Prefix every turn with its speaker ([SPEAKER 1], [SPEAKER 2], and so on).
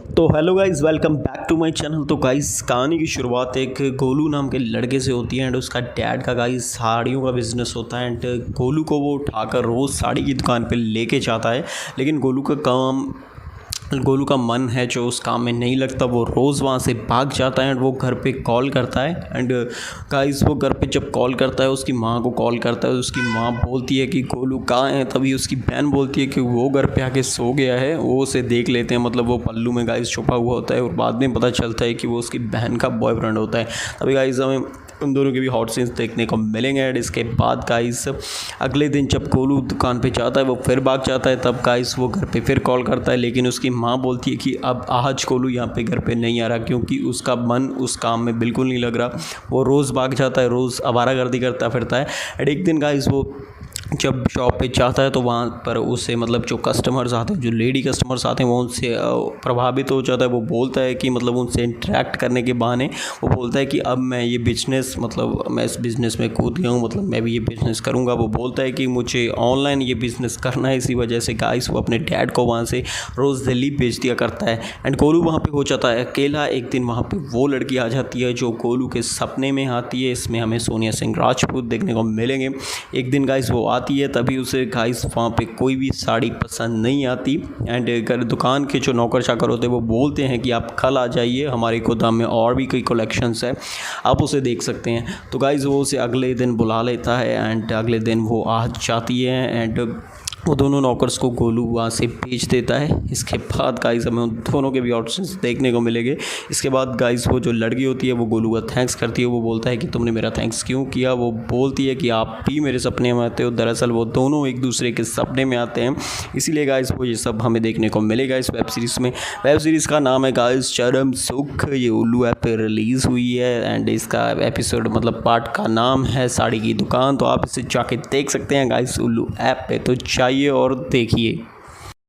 [SPEAKER 1] तो hello guys, welcome back to my channel. तो guys, कहानी की शुरुआत एक गोलू नाम के लड़के से होती है एंड उसका डैड का गाइस साड़ियों का बिज़नेस होता है। एंड गोलू को वो उठाकर रोज़ साड़ी की दुकान पे लेके जाता है, लेकिन गोलू का मन है जो उस काम में नहीं लगता। वो रोज़ वहाँ से भाग जाता है एंड वो घर पे कॉल करता है। एंड गाइस, वो घर पे जब कॉल करता है उसकी माँ को कॉल करता है। उसकी माँ बोलती है कि गोलू कहाँ है। तभी उसकी बहन बोलती है कि वो घर पे आके सो गया है, वो उसे देख लेते हैं। मतलब वो पल्लू में गाइस छुपा हुआ होता है और बाद में पता चलता है कि वो उसकी बहन का बॉयफ्रेंड होता है। तभी गाइस हमें उन दोनों के भी हॉट सीन्स देखने को मिलेंगे। एंड इसके बाद गाइस अगले दिन जब गोलू दुकान पे जाता है वो फिर भाग जाता है। तब गाइस वो घर पे फिर कॉल करता है, लेकिन उसकी माँ बोलती है कि अब आज गोलू यहाँ पे घर पे नहीं आ रहा, क्योंकि उसका मन उस काम में बिल्कुल नहीं लग रहा। वो रोज़ भाग जाता है, रोज़ आवारागर्दी करता फिरता है। एंड एक दिन गाइस वो जब शॉप पे जाता है तो वहाँ पर उसे मतलब जो कस्टमर्स आते हैं, जो लेडी कस्टमर्स आते हैं, वो उनसे प्रभावित हो जाता है। वो बोलता है कि मतलब उनसे इंटरेक्ट करने के बहाने वो बोलता है कि अब मैं ये बिज़नेस मतलब मैं इस बिज़नेस में कूद गया हूँ, मतलब मैं भी ये बिज़नेस करूँगा। वो बोलता है कि मुझे ऑनलाइन ये बिज़नेस करना है। इसी वजह से गाइस वो अपने डैड को वहाँ से रोज़ दिल्ली भेज दिया करता है। एंड गोलू वहाँ पर हो जाता है अकेला। एक दिन वहाँ पर वो लड़की आ जाती है जो गोलू के सपने में आती है। इसमें हमें सोनिया सिंह राजपूत देखने को मिलेंगे। एक दिन गाइस वो आती है, तभी उसे गाइस वहाँ पे कोई भी साड़ी पसंद नहीं आती। एंड अगर दुकान के जो नौकर चाकर होते हैं वो बोलते हैं कि आप कल आ जाइए, हमारे गोदाम में और भी कई कलेक्शंस है, आप उसे देख सकते हैं। तो गाइस वो उसे अगले दिन बुला लेता है एंड अगले दिन वो आ जाती है एंड वो दोनों नौकर्स को गोलू वहाँ से भेज देता है। इसके बाद गाइस हमें उन दोनों के भी ऑप्शंस देखने को मिलेंगे। इसके बाद गाइस वो जो लड़की होती है वो गोलू का थैंक्स करती है। वो बोलता है कि तुमने मेरा थैंक्स क्यों किया। वो बोलती है कि आप भी मेरे सपने में आते हो। दरअसल वो दोनों एक दूसरे के सपने में आते हैं, इसीलिए गाइस वो ये सब हमें देखने को मिलेगा इस वेब सीरीज़ में। वेब सीरीज़ का नाम है गाइस चरम सुख। ये उल्लू ऐप पे रिलीज़ हुई है एंड इसका एपिसोड मतलब पार्ट का नाम है साड़ी की दुकान। तो आप इसे जाके देख सकते हैं गाइस उल्लू ऐप पे। तो चाहिए और देखिए।